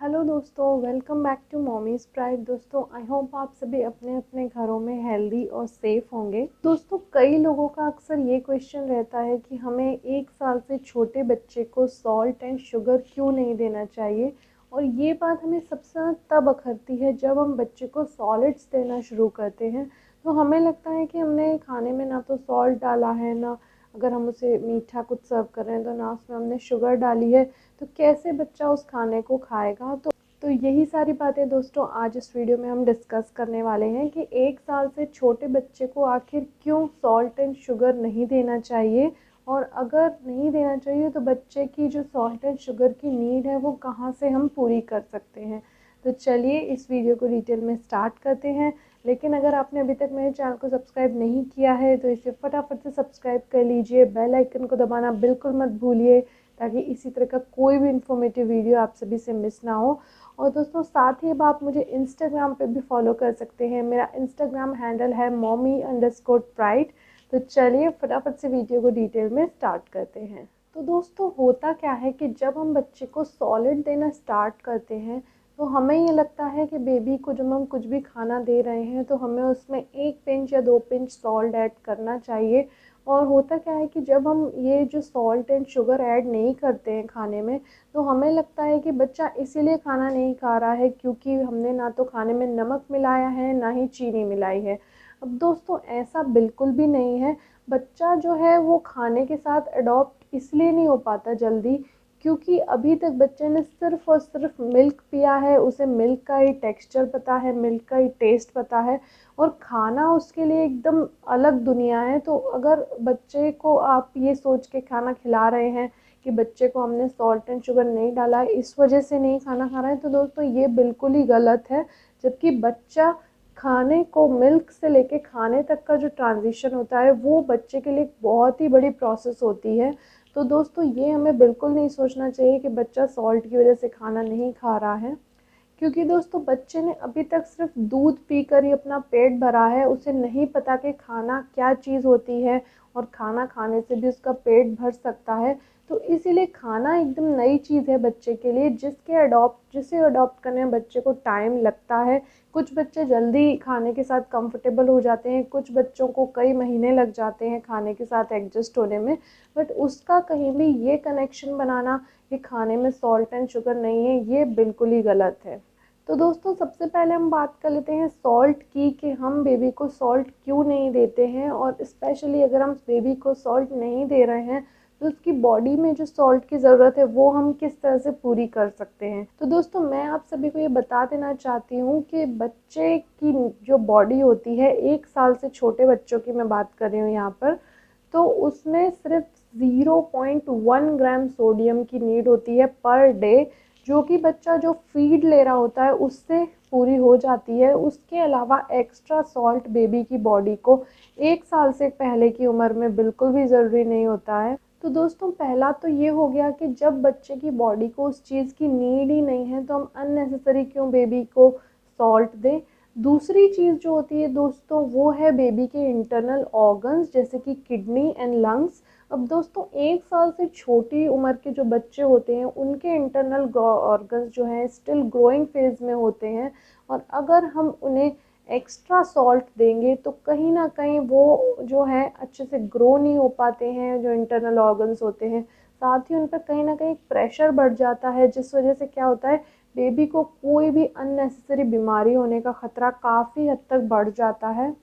Hello दोस्तों, welcome back to Mommy's Pride. दोस्तों, I hope आप सभी अपने अपने घरों में हेल्दी और सेफ होंगे। दोस्तों, कई लोगों का अक्सर ये क्वेश्चन रहता है कि हमें 1 साल से छोटे बच्चे को सॉल्ट एंड शुगर क्यों नहीं देना चाहिए। और ये बात हमें सबसे ज़्यादा तब अखरती है जब हम बच्चे को सॉलिड्स देना शुरू करते हैं। तो हमें लगता है कि हमने खाने में ना तो सॉल्ट डाला है, ना अगर हम उसे मीठा कुछ सर्व कर रहे हैं तो ना उसमें हमने शुगर डाली है, तो कैसे बच्चा उस खाने को खाएगा। तो यही सारी बातें दोस्तों आज इस वीडियो में हम डिस्कस करने वाले हैं कि 1 साल से छोटे बच्चे को आखिर क्यों सॉल्ट एंड शुगर नहीं देना चाहिए, और अगर नहीं देना चाहिए तो बच्चे की जो सॉल्ट एंड शुगर की नीड है वो कहाँ से हम पूरी कर सकते हैं। तो चलिए इस वीडियो को डिटेल में स्टार्ट करते हैं। लेकिन अगर आपने अभी तक मेरे चैनल को सब्सक्राइब नहीं किया है तो इसे फटाफट से सब्सक्राइब कर लीजिए, बेल आइकन को दबाना बिल्कुल मत भूलिए ताकि इसी तरह का कोई भी इन्फॉर्मेटिव वीडियो आप सभी से मिस ना हो। और दोस्तों, साथ ही अब आप मुझे इंस्टाग्राम पे भी फॉलो कर सकते हैं। मेरा इंस्टाग्राम हैंडल है mommy_pride। तो चलिए फटाफट से वीडियो को डिटेल में स्टार्ट करते हैं। तो दोस्तों, होता क्या है कि जब हम बच्चे को सॉलिड देना स्टार्ट करते हैं तो हमें ये लगता है कि बेबी को जब हम कुछ भी खाना दे रहे हैं तो हमें उसमें 1 पिंच या 2 पिंच सॉल्ट ऐड करना चाहिए। और होता क्या है कि जब हम ये जो सॉल्ट एंड शुगर ऐड नहीं करते हैं खाने में, तो हमें लगता है कि बच्चा इसीलिए खाना नहीं खा रहा है क्योंकि हमने ना तो खाने में नमक मिलाया है ना ही चीनी मिलाई है। अब दोस्तों, ऐसा बिल्कुल भी नहीं है। बच्चा जो है वो खाने के साथ अडॉप्ट इसलिए नहीं हो पाता जल्दी क्योंकि अभी तक बच्चे ने सिर्फ और सिर्फ मिल्क पिया है, उसे मिल्क का ही टेक्सचर पता है, मिल्क का ही टेस्ट पता है, और खाना उसके लिए एकदम अलग दुनिया है। तो अगर बच्चे को आप ये सोच के खाना खिला रहे हैं कि बच्चे को हमने सॉल्ट एंड शुगर नहीं डाला है इस वजह से नहीं खाना खा रहा है, तो दोस्तों ये बिल्कुल ही गलत है। जबकि बच्चा खाने को मिल्क से लेके खाने तक का जो ट्रांजिशन होता है वो बच्चे के लिए एक बहुत ही बड़ी प्रोसेस होती है। तो दोस्तों, ये हमें बिल्कुल नहीं सोचना चाहिए कि बच्चा सॉल्ट की वजह से खाना नहीं खा रहा है, क्योंकि दोस्तों बच्चे ने अभी तक सिर्फ दूध पीकर ही अपना पेट भरा है। उसे नहीं पता कि खाना क्या चीज़ होती है और खाना खाने से भी उसका पेट भर सकता है। तो इसीलिए खाना एकदम नई चीज़ है बच्चे के लिए, जिसे अडॉप्ट करने में बच्चे को टाइम लगता है। कुछ बच्चे जल्दी खाने के साथ कंफर्टेबल हो जाते हैं, कुछ बच्चों को कई महीने लग जाते हैं खाने के साथ एडजस्ट होने में। बट उसका कहीं भी ये कनेक्शन बनाना कि खाने में सॉल्ट एंड शुगर नहीं है, ये बिल्कुल ही गलत है। तो दोस्तों, सबसे पहले हम बात कर लेते हैं सॉल्ट की कि हम बेबी को सॉल्ट क्यों नहीं देते हैं, और स्पेशली अगर हम बेबी को सॉल्ट नहीं दे रहे हैं तो उसकी बॉडी में जो सॉल्ट की ज़रूरत है वो हम किस तरह से पूरी कर सकते हैं। तो दोस्तों, मैं आप सभी को ये बता देना चाहती हूँ कि बच्चे की जो बॉडी होती है, 1 साल से छोटे बच्चों की मैं बात कर रही हूँ यहाँ पर, तो उसमें सिर्फ 0.1 ग्राम सोडियम की नीड होती है पर डे, जो कि बच्चा जो फीड ले रहा होता है उससे पूरी हो जाती है। उसके अलावा एक्स्ट्रा सॉल्ट बेबी की बॉडी को 1 साल से पहले की उम्र में बिल्कुल भी ज़रूरी नहीं होता है। तो दोस्तों, पहला तो ये हो गया कि जब बच्चे की बॉडी को उस चीज़ की नीड ही नहीं है तो हम अननेसेसरी क्यों बेबी को सॉल्ट दें। दूसरी चीज़ जो होती है दोस्तों, वो है बेबी के इंटरनल ऑर्गन्स जैसे कि किडनी एंड लंग्स। अब दोस्तों, 1 साल से छोटी उम्र के जो बच्चे होते हैं उनके इंटरनल ऑर्गन्स जो हैं स्टिल ग्रोइंग फेज में होते हैं, और अगर हम उन्हें एक्स्ट्रा सॉल्ट देंगे तो कहीं ना कहीं वो जो है अच्छे से ग्रो नहीं हो पाते हैं, जो इंटरनल ऑर्गन्स होते हैं। साथ ही उन पर कहीं ना कहीं प्रेशर बढ़ जाता है, जिस वजह से क्या होता है, बेबी को कोई भी अननेसेसरी बीमारी होने का खतरा काफ़ी हद तक बढ़ जाता है।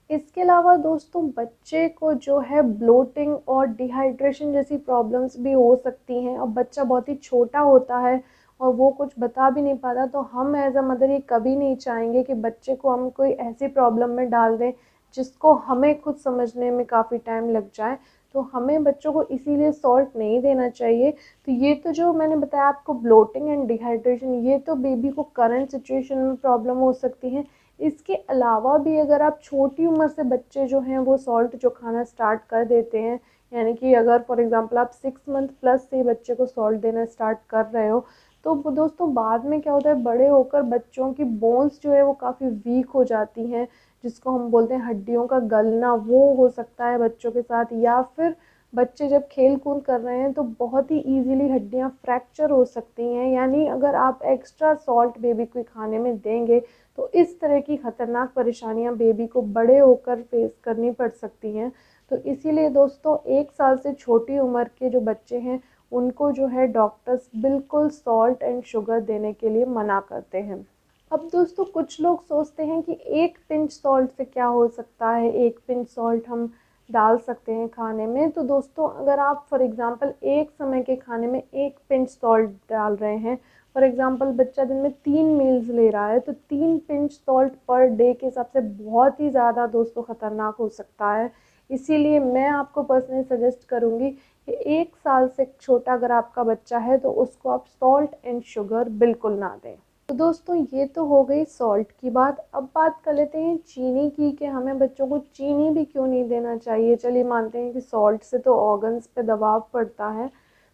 इसके अलावा दोस्तों, बच्चे को जो है ब्लोटिंग और डिहाइड्रेशन जैसी प्रॉब्लम्स भी हो सकती हैं। और बच्चा बहुत ही छोटा होता है और वो कुछ बता भी नहीं पाता, तो हम एज अ मदर ये कभी नहीं चाहेंगे कि बच्चे को हम कोई ऐसी प्रॉब्लम में डाल दें जिसको हमें खुद समझने में काफ़ी टाइम लग जाए। तो हमें बच्चों को इसीलिए सॉल्ट नहीं देना चाहिए। तो ये तो जो मैंने बताया आपको ब्लोटिंग एंड डिहाइड्रेशन, ये तो बेबी को करंट सिचुएशन में प्रॉब्लम हो सकती है। इसके अलावा भी अगर आप छोटी उम्र से बच्चे जो हैं वो सॉल्ट जो खाना स्टार्ट कर देते हैं, यानी कि अगर फॉर एग्जांपल आप 6 मंथ प्लस से बच्चे को सॉल्ट देना स्टार्ट कर रहे हो, तो दोस्तों बाद में क्या होता है, बड़े होकर बच्चों की बोन्स जो है वो काफ़ी वीक हो जाती हैं, जिसको हम बोलते हैं हड्डियों का गलना, वो हो सकता है बच्चों के साथ। या फिर बच्चे जब खेल कूद कर रहे हैं तो बहुत ही ईज़िली हड्डियाँ फ्रैक्चर हो सकती हैं। यानी अगर आप एक्स्ट्रा सॉल्ट बेबी को खाने में देंगे तो इस तरह की ख़तरनाक परेशानियाँ बेबी को बड़े होकर फेस करनी पड़ सकती हैं। तो इसीलिए दोस्तों 1 साल से छोटी उम्र के जो बच्चे हैं उनको जो है डॉक्टर्स बिल्कुल सॉल्ट एंड शुगर देने के लिए मना करते हैं। अब दोस्तों कुछ लोग सोचते हैं कि 1 पिंच सॉल्ट से क्या हो सकता है, 1 पिंच सॉल्ट हम डाल सकते हैं खाने में। तो दोस्तों अगर आप फॉर एग्ज़ाम्पल एक समय के खाने में 1 पिंच सॉल्ट डाल रहे हैं, फॉर एग्ज़ाम्पल बच्चा दिन में 3 मील्स ले रहा है तो 3 पिंच सॉल्ट पर डे के हिसाब से बहुत ही ज़्यादा दोस्तों ख़तरनाक हो सकता है। इसीलिए मैं आपको पर्सनली सजेस्ट करूँगी कि 1 साल से छोटा अगर आपका बच्चा है तो उसको आप सॉल्ट एंड शुगर बिल्कुल ना दें। तो दोस्तों ये तो हो गई सॉल्ट की बात। अब बात कर लेते हैं चीनी की कि हमें बच्चों को चीनी भी क्यों नहीं देना चाहिए। चलिए मानते हैं कि सॉल्ट से तो ऑर्गन्स पे दबाव पड़ता है,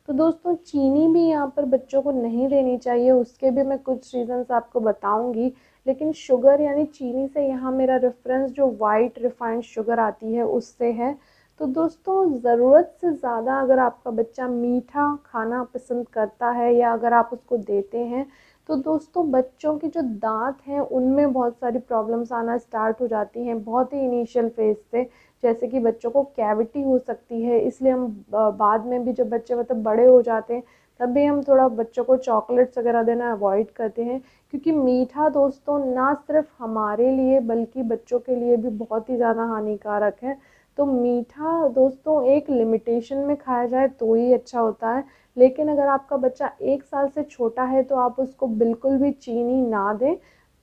तो दोस्तों चीनी भी यहाँ पर बच्चों को नहीं देनी चाहिए। उसके भी मैं कुछ रीज़न्स आपको बताऊंगी। लेकिन शुगर यानी चीनी से यहाँ मेरा रेफरेंस जो वाइट रिफाइंड शुगर आती है उससे है। तो दोस्तों ज़रूरत से ज़्यादा अगर आपका बच्चा मीठा खाना पसंद करता है या अगर आप उसको देते हैं तो दोस्तों बच्चों के जो दांत हैं उनमें बहुत सारी प्रॉब्लम्स आना स्टार्ट हो जाती हैं बहुत ही इनिशियल फेज से। जैसे कि बच्चों को कैविटी हो सकती है, इसलिए हम बाद में भी जब बच्चे मतलब बड़े हो जाते हैं तब भी हम थोड़ा बच्चों को चॉकलेट्स वगैरह देना अवॉइड करते हैं। क्योंकि मीठा दोस्तों ना सिर्फ हमारे लिए बल्कि बच्चों के लिए भी बहुत ही ज़्यादा हानिकारक है। तो मीठा दोस्तों एक लिमिटेशन में खाया जाए तो ही अच्छा होता है। लेकिन अगर आपका बच्चा 1 साल से छोटा है तो आप उसको बिल्कुल भी चीनी ना दें।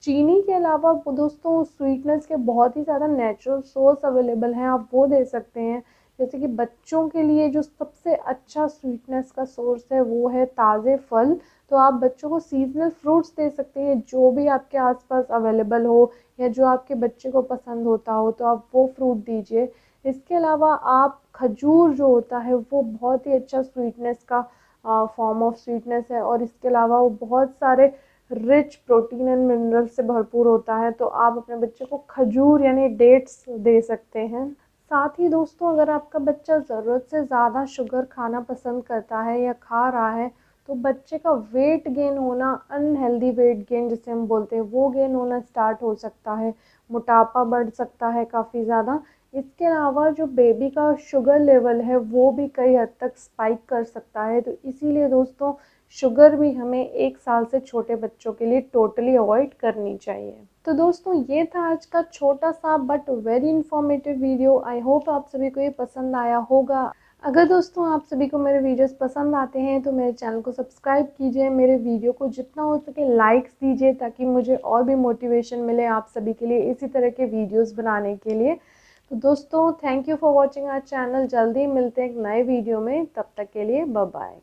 चीनी के अलावा दोस्तों स्वीटनेस के बहुत ही ज़्यादा नेचुरल सोर्स अवेलेबल हैं, आप वो दे सकते हैं। जैसे कि बच्चों के लिए जो सबसे अच्छा स्वीटनेस का सोर्स है वो है ताज़े फल। तो आप बच्चों को सीजनल फ्रूट्स दे सकते हैं जो भी आपके आसपास अवेलेबल हो या जो आपके बच्चे को पसंद होता हो तो आप वो फ्रूट दीजिए। इसके अलावा आप खजूर जो होता है वो बहुत ही अच्छा स्वीटनेस का फॉर्म ऑफ स्वीटनेस है और इसके अलावा वो बहुत सारे रिच प्रोटीन एंड मिनरल से भरपूर होता है। तो आप अपने बच्चे को खजूर यानी डेट्स दे सकते हैं। साथ ही दोस्तों अगर आपका बच्चा ज़रूरत से ज़्यादा शुगर खाना पसंद करता है या खा रहा है तो बच्चे का वेट गेन होना, अनहेल्दी वेट गेन जिसे हम बोलते हैं, वो गेन होना स्टार्ट हो सकता है। मोटापा बढ़ सकता है काफ़ी ज़्यादा। इसके अलावा जो बेबी का शुगर लेवल है वो भी कई हद तक स्पाइक कर सकता है। तो इसीलिए दोस्तों शुगर भी हमें 1 साल से छोटे बच्चों के लिए टोटली अवॉइड करनी चाहिए। तो दोस्तों ये था आज का छोटा सा but very informative video. I hope आप सभी को ये पसंद आया होगा। अगर दोस्तों आप सभी को मेरे वीडियोस पसंद आते हैं तो मेरे चैनल को सब्सक्राइब कीजिए, मेरे वीडियो को जितना हो सके लाइक्स दीजिए ताकि मुझे और भी मोटिवेशन मिले आप सभी के लिए इसी तरह के वीडियोस बनाने के लिए। तो दोस्तों thank you for watching our channel. जल्दी मिलते हैं एक नए वीडियो में, तब तक के लिए बाय बाय।